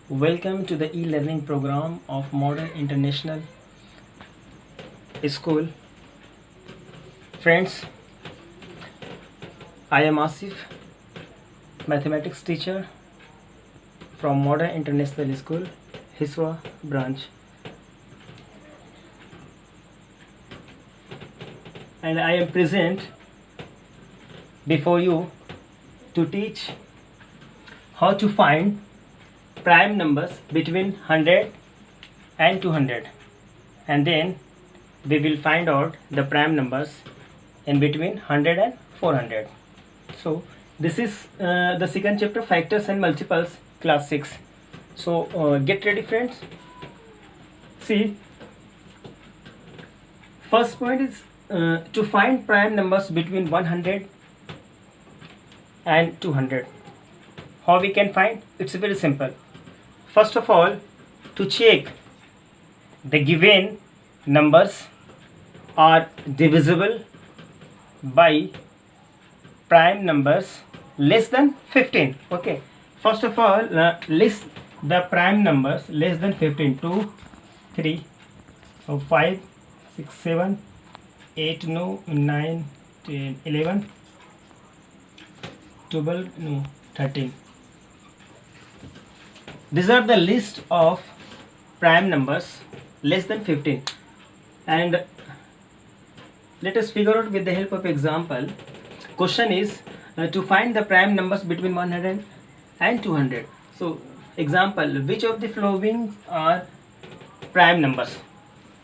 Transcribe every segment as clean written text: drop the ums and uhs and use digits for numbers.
Welcome to the e-learning program of Modern International School. Friends, I am Asif, mathematics teacher from Modern International School, Hiswa branch. And I am present before you to teach how to find prime numbers between 100 and 200, and then we will find out the prime numbers in between 100 and 400. So this is the second chapter, factors and multiples, class 6. So get ready, friends. See, first point is to find prime numbers between 100 and 200. How we can find? It's very simple. First of all, to check the given numbers are divisible by prime numbers less than 15. Okay, first of all, list the prime numbers less than 15. 2, 3, 5, 6, 7, 8, no, 9, 10, 11, 12, no, 13. These are the list of prime numbers less than 15, and let us figure out with the help of example. Question is to find the prime numbers between 100 and 200. So example, which of the following are prime numbers?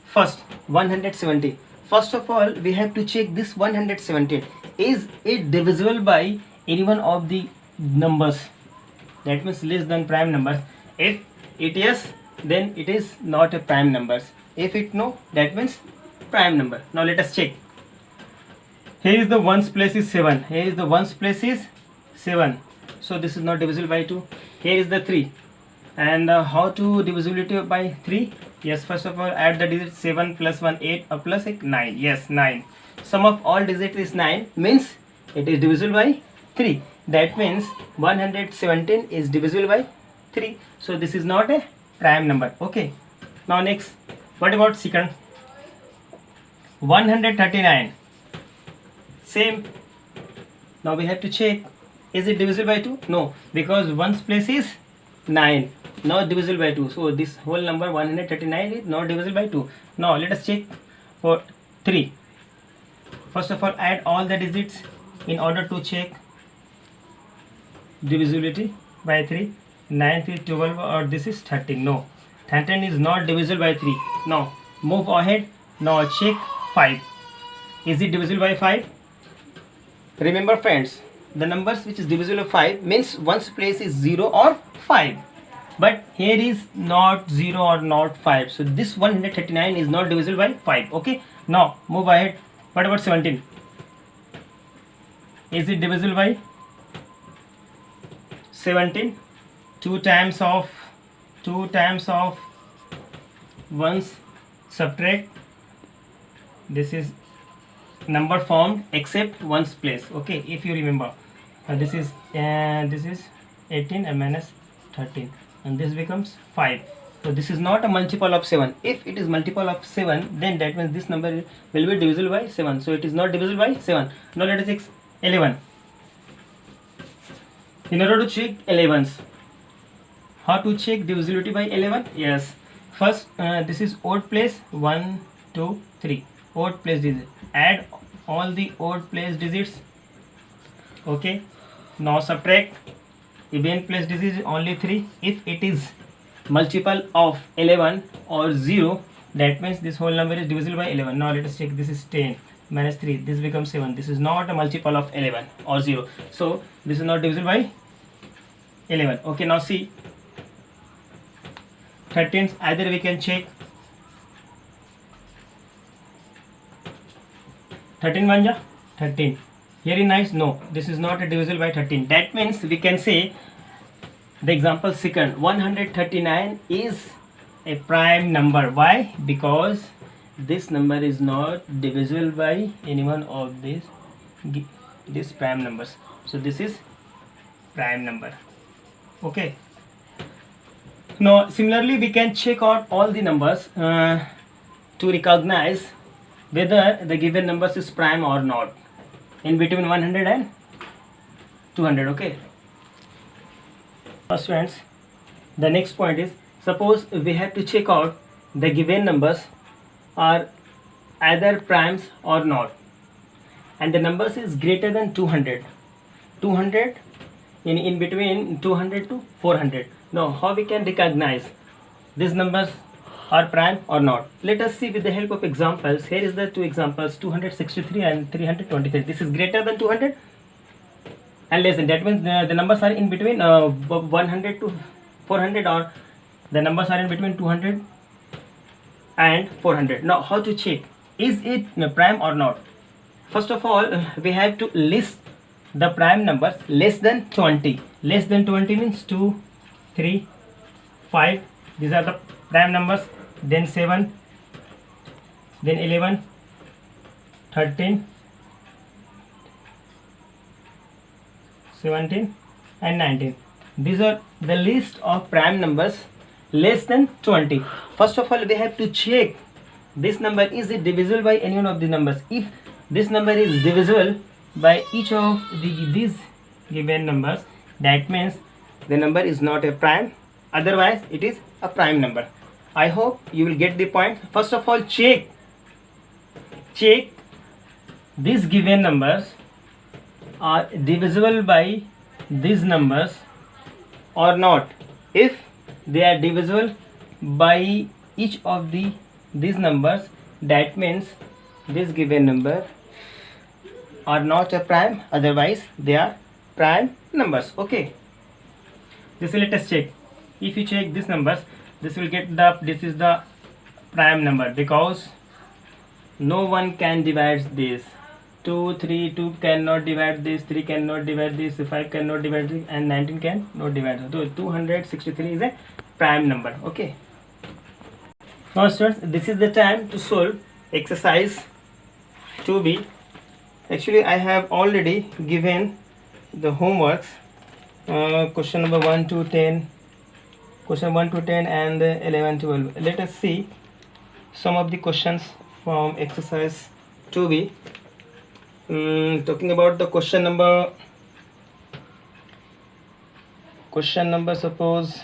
First, 170. First of all, we have to check this 170. Is it divisible by any one of the numbers? That means less than prime numbers. If it yes, then it is not a prime number. If it no, that means prime number. Now let us check. Here is the ones place is 7. Here is the ones place is 7. So this is not divisible by 2. Here is the 3. And how to divisibility by 3? Yes, first of all, add the digits 7 plus 1, 8, plus 8, 9. Yes, 9. Sum of all digits is 9, means it is divisible by 3. That means 117 is divisible by 3. So this is not a prime number. Okay. Now next, what about second? 139. Same. Now we have to check, is it divisible by 2? No, because ones place is 9, not divisible by 2. So this whole number 139 is not divisible by 2. Now let us check for 3. First of all, add all the digits in order to check divisibility by 3. 9, 3, 12, or this is 13. No, 13 is not divisible by 3. Now move ahead. Now check 5. Is it divisible by 5? Remember friends, the numbers which is divisible by 5 means one's place is 0 or 5. But here is not 0 or not 5. So this 139 is not divisible by 5. Okay. Now move ahead. What about 17? Is it divisible by 17? 2 times of ones, subtract, this is number formed except ones place. Okay, if you remember, this is 18 and minus 13, and this becomes 5. So this is not a multiple of 7. If it is multiple of 7, then that means this number will be divisible by 7. So it is not divisible by 7. Now let us check 11. In order to check 11s, how to check divisibility by 11? Yes, first this is odd place, 1, 2, 3, odd place digit. Add all the odd place digits. Okay, now subtract even place digit only 3. If it is multiple of 11 or 0, that means this whole number is divisible by 11. Now let us check. This is 10 minus 3, this becomes 7. This is not a multiple of 11 or 0, so this is not divisible by 11. Okay, now see 13s. Either we can check 13 1 13. Here is nice. No, this is not a divisible by 13. That means we can say the example second, 139 is a prime number. Why? Because this number is not divisible by any one of these prime numbers. So this is prime number. Okay. Now similarly we can check out all the numbers to recognize whether the given numbers is prime or not in between 100 and 200. Okay. Now students, the next point is, suppose we have to check out the given numbers are either primes or not, and the numbers is greater than 200 in between 200 to 400. Now how we can recognize these numbers are prime or not? Let us see with the help of examples. Here is the two examples, 263 and 323. This is greater than 200 and less than, that means the numbers are in between 100 to 400, or the numbers are in between 200 and 400. Now how to check is it prime or not? First of all, we have to list the prime numbers less than 20. Less than 20 means 2, 3, 5. These are the prime numbers. Then 7, then 11, 13, 17 and 19. These are the list of prime numbers less than 20. First of all, we have to check this number, is it divisible by any one of the numbers. If this number is divisible by each of these given numbers, that means the number is not a prime, otherwise it is a prime number. I hope you will get the point. First of all, check these given numbers are divisible by these numbers or not. If they are divisible by each of these numbers, that means this given number are not a prime, otherwise they are prime numbers. Okay, this let us check. If you check these numbers, this will get this is the prime number, because no one can divide this. 2 cannot divide this, 3 cannot divide this, 5 cannot divide this, and 19 cannot divide this. So 263 is a prime number. Okay, now students, this is the time to solve exercise 2b. Actually I have already given the homeworks, question number 1 to 10, question 1 to 10 and 11 to 12. Let us see some of the questions from exercise 2b. Talking about the question number suppose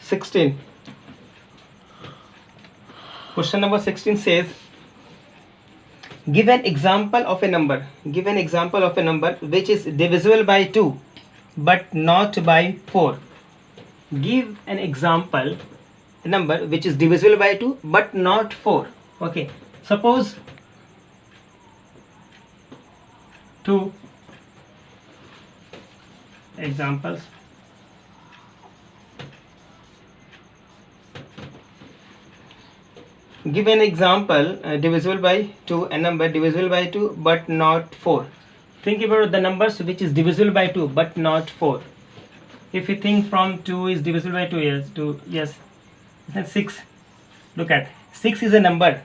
16. Question number 16 says, give an example of a number which is divisible by 2 but not by 4. Give an example, a number which is divisible by 2 but not 4. Okay, suppose 2 examples. Give an example divisible by 2, a number divisible by 2 but not 4. Think about the numbers which is divisible by 2 but not 4. If you think from 2 is divisible by 2, yes, 6. Look at 6 is a number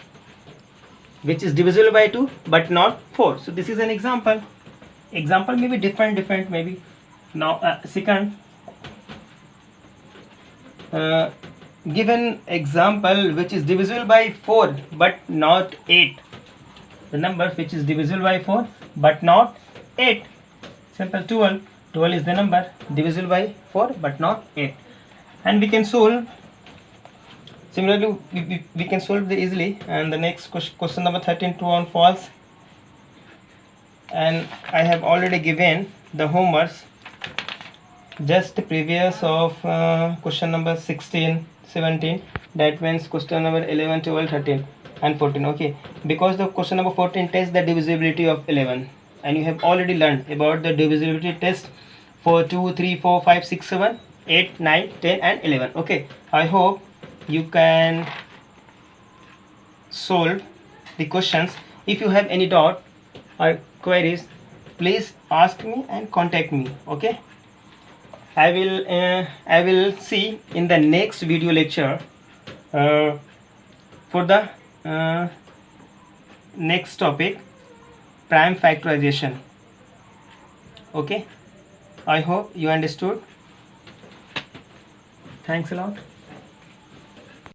which is divisible by 2 but not 4. So this is an example. Example may be different maybe. Now second, given example which is divisible by 4 but not 8. The number which is divisible by 4 but not 8. Simple, 12. 12 is the number divisible by 4 but not 8. And we can solve. Similarly, we can solve this easily. And the next question number 13, true and false. And I have already given the homeworks just previous of question number 16, 17. That means question number 11, 12, 13 and 14. Okay, because the question number 14 tests the divisibility of 11, and you have already learned about the divisibility test for 2, 3, 4, 5, 6, 7, 8, 9, 10 and 11. Okay, I hope you can solve the questions. If you have any doubt or queries, please ask me and contact me. Okay, I will see in the next video lecture for the next topic, prime factorization. Okay, I hope you understood. Thanks a lot.